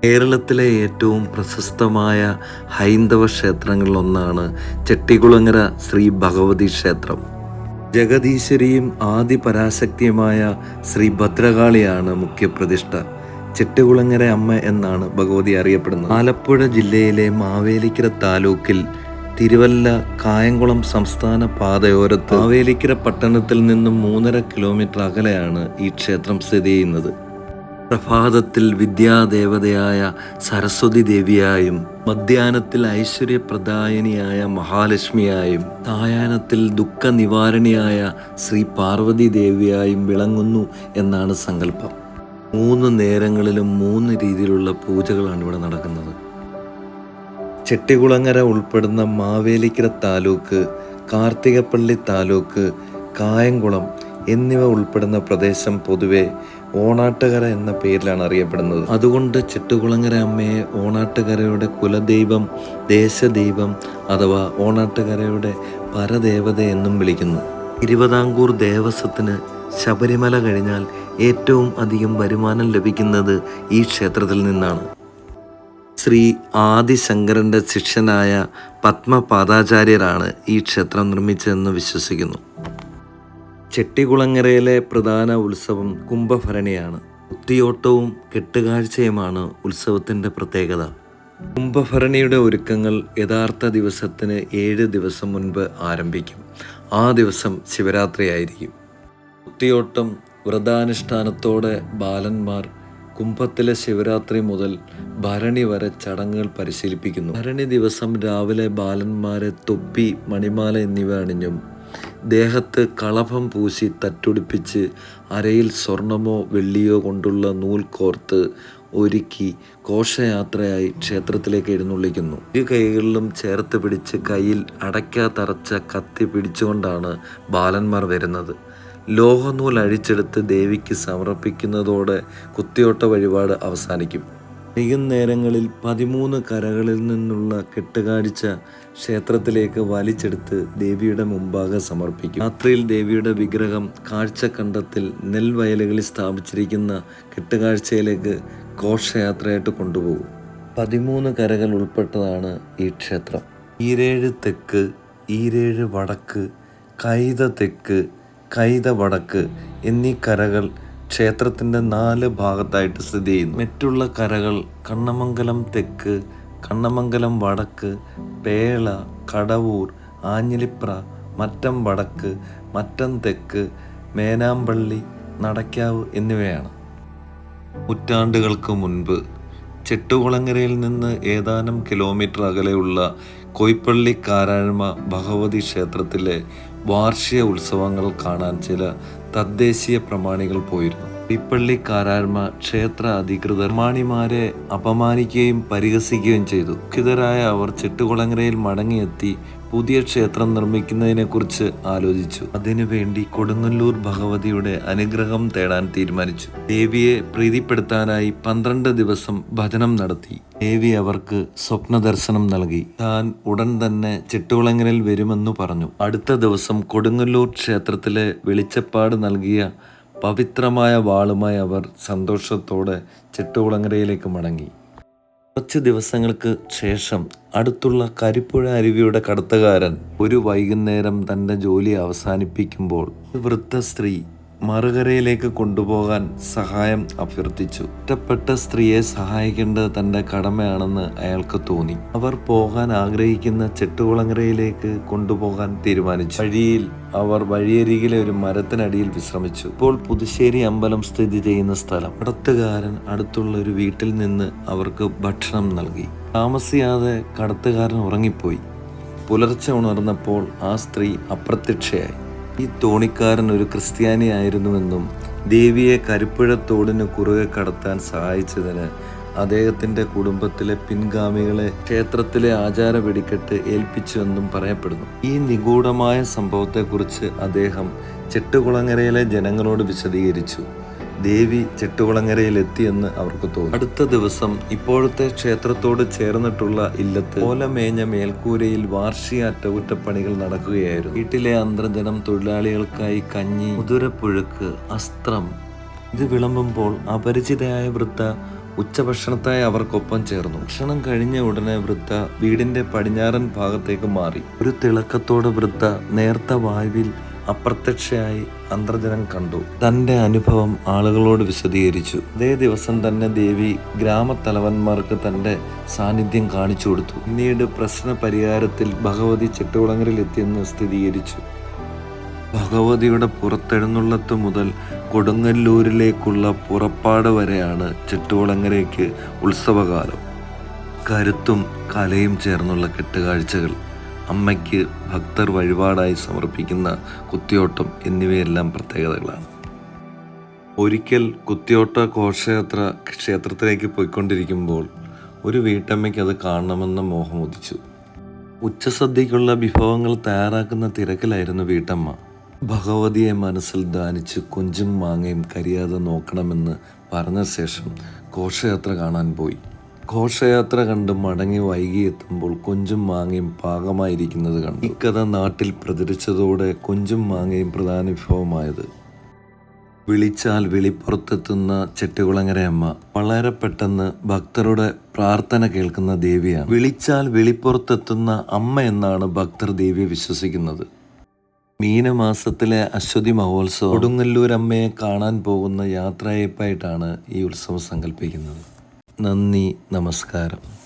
കേരളത്തിലെ ഏറ്റവും പ്രശസ്തമായ ഹൈന്ദവ ക്ഷേത്രങ്ങളിലൊന്നാണ് ചെട്ടികുളങ്ങര ശ്രീ ഭഗവതി ക്ഷേത്രം. ജഗദീശ്വരിയും ആദി പരാശക്തിയുമായ ശ്രീ ഭദ്രകാളിയാണ് മുഖ്യപ്രതിഷ്ഠ. ചെട്ടികുളങ്ങര അമ്മ എന്നാണ് ഭഗവതി അറിയപ്പെടുന്നത്. ആലപ്പുഴ ജില്ലയിലെ മാവേലിക്കര താലൂക്കിൽ തിരുവല്ല കായംകുളം സംസ്ഥാന പാതയോരത്ത് മാവേലിക്കര പട്ടണത്തിൽ നിന്നും 3.5 കിലോമീറ്റർ അകലെയാണ് ഈ ക്ഷേത്രം സ്ഥിതി ചെയ്യുന്നത്. പ്രഭാതത്തിൽ വിദ്യാദേവതയായ സരസ്വതി ദേവിയായും, മധ്യാഹ്നത്തിൽ ഐശ്വര്യപ്രദായിനിയായ മഹാലക്ഷ്മിയായും, സായാഹ്നത്തിൽ ദുഃഖ നിവാരണിയായ ശ്രീ പാർവതി ദേവിയായും വിളങ്ങുന്നു എന്നാണ് സങ്കല്പം. 3 നേരങ്ങളിലും 3 രീതിയിലുള്ള പൂജകളാണ് ഇവിടെ നടക്കുന്നത്. ചെട്ടികുളങ്ങര ഉൾപ്പെടുന്ന മാവേലിക്കര താലൂക്ക്, കാർത്തികപ്പള്ളി താലൂക്ക്, കായംകുളം എന്നിവ ഉൾപ്പെടുന്ന പ്രദേശം പൊതുവെ ഓണാട്ടുകര എന്ന പേരിലാണ് അറിയപ്പെടുന്നത്. അതുകൊണ്ട് ചെട്ടികുളങ്ങര അമ്മയെ ഓണാട്ടുകരയുടെ കുലദൈവം, ദേശദൈവം അഥവാ ഓണാട്ടുകരയുടെ പരദേവത എന്നും വിളിക്കുന്നു. തിരുവിതാംകൂർ ദേവസ്വത്തിന് ശബരിമല കഴിഞ്ഞാൽ ഏറ്റവും അധികം വരുമാനം ലഭിക്കുന്നത് ഈ ക്ഷേത്രത്തിൽ നിന്നാണ്. ശ്രീ ആദിശങ്കരൻ്റെ ശിഷ്യനായ പത്മപാദാചാര്യരാണ് ഈ ക്ഷേത്രം നിർമ്മിച്ചതെന്ന് വിശ്വസിക്കുന്നു. ചെട്ടികുളങ്ങരയിലെ പ്രധാന ഉത്സവം കുംഭഭരണിയാണ്. കുത്തിയോട്ടവും കെട്ടുകാഴ്ചയുമാണ് ഉത്സവത്തിൻ്റെ പ്രത്യേകത. കുംഭഭരണിയുടെ ഒരുക്കങ്ങൾ യഥാർത്ഥ ദിവസത്തിന് 7 ദിവസം മുൻപ് ആരംഭിക്കും. ആ ദിവസം ശിവരാത്രിയായിരിക്കും. കുത്തിയോട്ടം വ്രതാനുഷ്ഠാനത്തോടെ ബാലന്മാർ കുംഭത്തിലെ ശിവരാത്രി മുതൽ ഭരണി വരെ ചടങ്ങുകൾ പരിശീലിപ്പിക്കുന്നു. ഭരണി ദിവസം രാവിലെ ബാലന്മാരെ തൊപ്പി, മണിമാല എന്നിവ അണിഞ്ഞും ദേഹത്ത് കളഭം പൂശി തട്ടുടിപ്പിച്ച് അരയിൽ സ്വർണമോ വെള്ളിയോ കൊണ്ടുള്ള നൂൽ കോർത്ത് ഒരുക്കി ഘോഷയാത്രയായി ക്ഷേത്രത്തിലേക്ക് എഴുന്നള്ളിക്കുന്നു. 2 കൈകളിലും ചേർത്ത് പിടിച്ച് കയ്യിൽ അടയ്ക്കാത്തറച്ച കത്തി പിടിച്ചുകൊണ്ടാണ് ബാലന്മാർ വരുന്നത്. ലോഹനൂൽ അഴിച്ചെടുത്ത് ദേവിക്ക് സമർപ്പിക്കുന്നതോടെ കുത്തിയോട്ട വഴിപാട് അവസാനിക്കും. വൈകുന്നേരങ്ങളിൽ 13 കരകളിൽ നിന്നുള്ള കെട്ടുകാഴ്ച ക്ഷേത്രത്തിലേക്ക് വലിച്ചെടുത്ത് ദേവിയുടെ മുമ്പാകെ സമർപ്പിക്കും. രാത്രിയിൽ ദേവിയുടെ വിഗ്രഹം കാഴ്ചക്കണ്ടത്തിൽ നെൽവയലുകളിൽ സ്ഥാപിച്ചിരിക്കുന്ന കെട്ടുകാഴ്ചയിലേക്ക് ഘോഷയാത്രയായിട്ട് കൊണ്ടുപോകും. 13 കരകൾ ഉൾപ്പെട്ടതാണ് ഈ ക്ഷേത്രം. ഈരേഴ് തെക്ക്, ഈരേഴ് വടക്ക്, കൈത തെക്ക്, കൈത വടക്ക് എന്നീ കരകൾ ക്ഷേത്രത്തിൻ്റെ 4 ഭാഗത്തായിട്ട് സ്ഥിതി ചെയ്യുന്നു. മറ്റുള്ള കരകൾ കണ്ണമംഗലം തെക്ക്, കണ്ണമംഗലം വടക്ക്, പേള, കടവൂർ, ആഞ്ഞിലിപ്ര, മറ്റം വടക്ക്, മറ്റം തെക്ക്, മേനാമ്പള്ളി, നടക്കാവ് എന്നിവയാണ്. നൂറ്റാണ്ടുകൾക്ക് മുൻപ് ചെട്ടികുളങ്ങരയിൽ നിന്ന് ഏതാനും കിലോമീറ്റർ അകലെയുള്ള കോയിപ്പള്ളി കാരാഴ്മ ഭഗവതി ക്ഷേത്രത്തിലെ വാർഷിക ഉത്സവങ്ങൾ കാണാൻ ചില തദ്ദേശീയ പ്രമാണികൾ പോയിരുന്നു. കോയിപ്പള്ളി കാരാഴ്മ ക്ഷേത്ര അധികൃതർ പ്രമാണിമാരെ അപമാനിക്കുകയും പരിഹസിക്കുകയും ചെയ്തു. ദുഃഖിതരായ അവർ ചെട്ടികുളങ്ങരയിൽ മടങ്ങിയെത്തി പുതിയ ക്ഷേത്രം നിർമ്മിക്കുന്നതിനെക്കുറിച്ച് ആലോചിച്ചു. അതിനുവേണ്ടി കൊടുങ്ങല്ലൂർ ഭഗവതിയുടെ അനുഗ്രഹം തേടാൻ തീരുമാനിച്ചു. ദേവിയെ പ്രീതിപ്പെടുത്താനായി 12 ദിവസം ഭജനം നടത്തി. ദേവി അവർക്ക് സ്വപ്ന ദർശനം നൽകി. താൻ ഉടൻ തന്നെ ചെട്ടികുളങ്ങരയിൽ വരുമെന്നു പറഞ്ഞു. അടുത്ത ദിവസം കൊടുങ്ങല്ലൂർ ക്ഷേത്രത്തിലെ വെളിച്ചപ്പാട് നൽകിയ പവിത്രമായ വാളുമായി അവർ സന്തോഷത്തോടെ ചെട്ടികുളങ്ങരയിലേക്ക് മടങ്ങി. കുറച്ച് ദിവസങ്ങൾക്ക് ശേഷം അടുത്തുള്ള കരിപ്പുഴ അരുവിയുടെ കടത്തുകാരൻ ഒരു വൈകുന്നേരം തൻ്റെ ജോലി അവസാനിപ്പിക്കുമ്പോൾ വൃദ്ധ സ്ത്രീ മറുകരയിലേക്ക് കൊണ്ടുപോകാൻ സഹായം അഭ്യർത്ഥിച്ചു. ഒറ്റപ്പെട്ട സ്ത്രീയെ സഹായിക്കേണ്ടത് തൻ്റെ കടമയാണെന്ന് അയാൾക്ക് തോന്നി. അവർ പോകാൻ ആഗ്രഹിക്കുന്ന ചെട്ടികുളങ്ങരയിലേക്ക് കൊണ്ടുപോകാൻ തീരുമാനിച്ചു. വഴിയിൽ അവർ വഴിയരികിലെ ഒരു മരത്തിനടിയിൽ വിശ്രമിച്ചു. ഇപ്പോൾ പുതുശ്ശേരി അമ്പലം സ്ഥിതി ചെയ്യുന്ന സ്ഥലം. കടത്തുകാരൻ അടുത്തുള്ള ഒരു വീട്ടിൽ നിന്ന് അവർക്ക് ഭക്ഷണം നൽകി. താമസിയാതെ കടത്തുകാരൻ ഉറങ്ങിപ്പോയി. പുലർച്ചെ ഉണർന്നപ്പോൾ ആ സ്ത്രീ അപ്രത്യക്ഷയായി. ഈ തോണിക്കാരൻ ഒരു ക്രിസ്ത്യാനിയായിരുന്നുവെന്നും ദേവിയെ കരിപ്പുഴ തോടിന് കുറുകെ കടത്താൻ സഹായിച്ചതിന് അദ്ദേഹത്തിൻ്റെ കുടുംബത്തിലെ പിൻഗാമികളെ ക്ഷേത്രത്തിലെ ആചാര വെടിക്കെട്ട് ഏൽപ്പിച്ചുവെന്നും പറയപ്പെടുന്നു. ഈ നിഗൂഢമായ സംഭവത്തെക്കുറിച്ച് അദ്ദേഹം ചെട്ടികുളങ്ങരയിലെ ജനങ്ങളോട് വിശദീകരിച്ചു. ദേവി ചെട്ടികുളങ്ങരയിലെത്തിയെന്ന് അവർക്ക് തോന്നി. അടുത്ത ദിവസം ഇപ്പോഴത്തെ ക്ഷേത്രത്തോട് ചേർന്നിട്ടുള്ള ഇല്ലത്ത് ഓലമേഞ്ഞ മേൽക്കൂരയിൽ വാർഷിക അറ്റകുറ്റപ്പണികൾ നടക്കുകയായിരുന്നു. വീട്ടിലെ അന്തർജനം തൊഴിലാളികൾക്കായി കഞ്ഞി, മുതുരപ്പുഴുക്ക്, അസ്ത്രം ഇത് വിളമ്പുമ്പോൾ അപരിചിതയായ വൃദ്ധ ഉച്ചഭക്ഷണത്തായി അവർക്കൊപ്പം ചേർന്നു. ഭക്ഷണം കഴിഞ്ഞ ഉടനെ വൃദ്ധ വീടിന്റെ പടിഞ്ഞാറൻ ഭാഗത്തേക്ക് മാറി. ഒരു തിളക്കത്തോടെ വൃദ്ധ നേർത്ത വായുവിൽ അപ്രത്യക്ഷയായി അന്തർജനം കണ്ടു. തന്റെ അനുഭവം ആളുകളോട് വിശദീകരിച്ചു. അതേ ദിവസം തന്നെ ദേവി ഗ്രാമത്തലവന്മാർക്ക് തന്റെ സാന്നിധ്യം കാണിച്ചു കൊടുത്തു. പിന്നീട് പ്രശ്ന പരിഹാരത്തിൽ ഭഗവതി ചെട്ടുകുളങ്ങരയിൽ എത്തിയെന്ന് സ്ഥിരീകരിച്ചു. ഭഗവതിയുടെ പുറത്തെഴുന്നള്ളത്ത് മുതൽ കൊടുങ്ങല്ലൂരിലേക്കുള്ള പുറപ്പാട് വരെയാണ് ചെട്ടുകുളങ്ങരയ്ക്ക് ഉത്സവകാലം. കരുത്തും കലയും ചേർന്നുള്ള കെട്ടുകാഴ്ചകൾ, അമ്മയ്ക്ക് ഭക്തർ വഴിപാടായി സമർപ്പിക്കുന്ന കുത്തിയോട്ടം എന്നിവയെല്ലാം പ്രത്യേകതകളാണ്. ഒരിക്കൽ കുത്തിയോട്ട ഘോഷയാത്ര ക്ഷേത്രത്തിലേക്ക് പോയിക്കൊണ്ടിരിക്കുമ്പോൾ ഒരു വീട്ടമ്മയ്ക്ക് അത് കാണണമെന്ന മോഹം ഉദിച്ചു. ഉച്ചസദ്യക്കുള്ള വിഭവങ്ങൾ തയ്യാറാക്കുന്ന തിരക്കിലായിരുന്നു വീട്ടമ്മ. ഭഗവതിയെ മനസ്സിൽ ധ്യാനിച്ച് കൊഞ്ചും മാങ്ങയും കരിയാതെ നോക്കണമെന്ന് പറഞ്ഞ ശേഷം ഘോഷയാത്ര കാണാൻ പോയി. ഘോഷയാത്ര കണ്ട് മടങ്ങി വൈകി എത്തുമ്പോൾ കൊഞ്ചും മാങ്ങയും പാകമായിരിക്കുന്നത് കണ്ടു. ഈ കഥ നാട്ടിൽ പ്രചരിച്ചതോടെ കൊഞ്ചും മാങ്ങയും പ്രധാന വിഭവമായത്. വിളിച്ചാൽ വിളിപ്പുറത്തെത്തുന്ന ചെട്ടുകുളങ്ങരയമ്മ വളരെ പെട്ടെന്ന് ഭക്തരുടെ പ്രാർത്ഥന കേൾക്കുന്ന ദേവിയാണ്. വിളിച്ചാൽ വിളിപ്പുറത്തെത്തുന്ന അമ്മ എന്നാണ് ഭക്തർ ദേവിയെ വിശ്വസിക്കുന്നത്. മീനമാസത്തിലെ അശ്വതി മഹോത്സവം കൊടുങ്ങല്ലൂരമ്മയെ കാണാൻ പോകുന്ന യാത്രയയപ്പായിട്ടാണ് ഈ ഉത്സവം സങ്കല്പിക്കുന്നത്. നന്ദി, നമസ്കാരം.